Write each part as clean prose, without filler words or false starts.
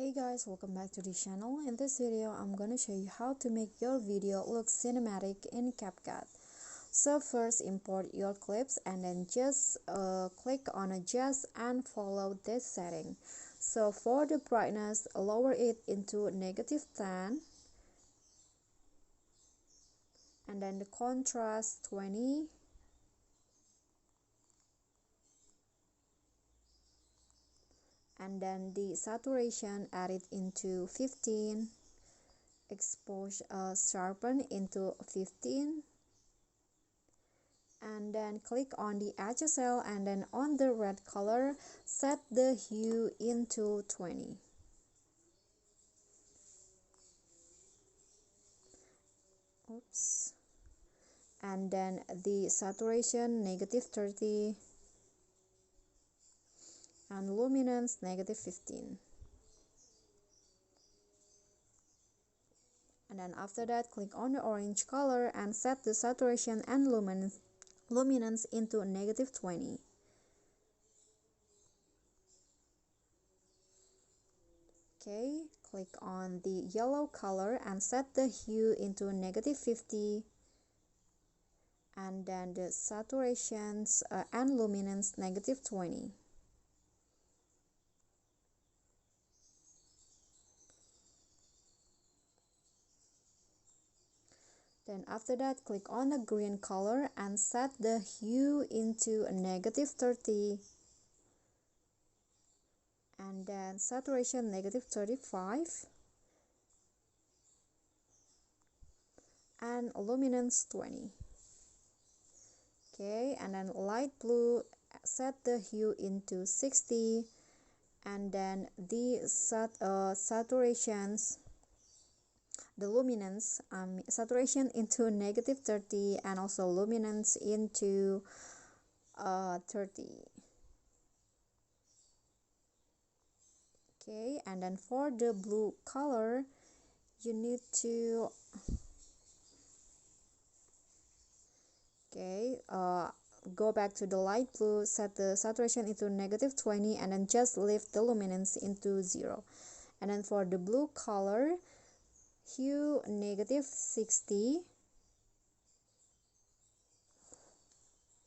Hey guys, welcome back to the channel. In this video, I'm gonna show you how to make your video look cinematic in CapCut. So first, import your clips and then just click on adjust and follow this setting. So for the brightness, lower it into -10, and then the contrast 20. And then the saturation, add it into 15, exposure sharpen into 15, and then click on the HSL, and then on the red color set the hue into 20. Oops. And then the saturation -30 and luminance -15. And then after that, click on the orange color and set the saturation and luminance into -20. Okay, click on the yellow color and set the hue into -50, and then the saturations and luminance -20. Then after that, click on the green color and set the hue into -30, and then saturation -35 and luminance 20. Okay, and then light blue, set the hue into 60, and then the saturations, the luminance, saturation into -30 and also luminance into 30. Okay, and then for the blue color, you need to go back to the light blue, set the saturation into -20, and then just leave the luminance into 0. And then for the blue color, hue -60,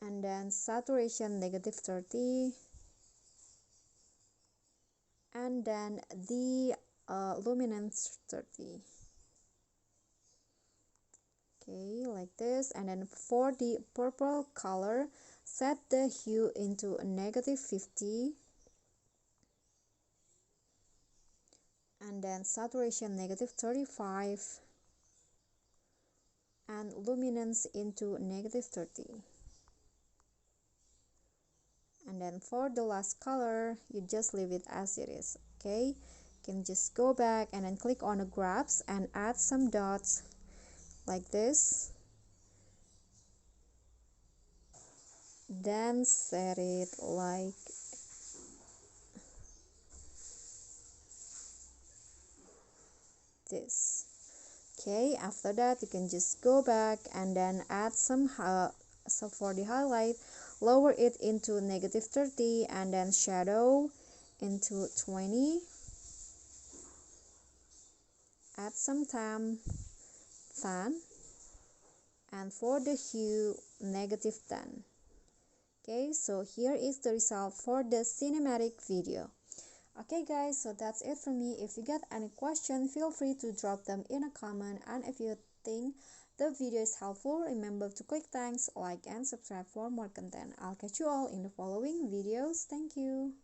and then saturation -30, and then the luminance 30. Okay, like this. And then for the purple color, set the hue into -50, and then saturation -35 and luminance into -30. And then for the last color, you just leave it as it is. Okay, you can just go back and then click on the grabs and add some dots like this, then set it like this. Okay, after that, you can just go back and then add some so for the highlight, lower it into -30, and then shadow into 20, add some tan, and for the hue -10. Okay, so here is the result for the cinematic video. Okay guys, so that's it from me. If you got any question, feel free to drop them in a comment, and if you think the video is helpful, remember to click thanks, like, and subscribe for more content. I'll catch you all in the following videos. Thank you.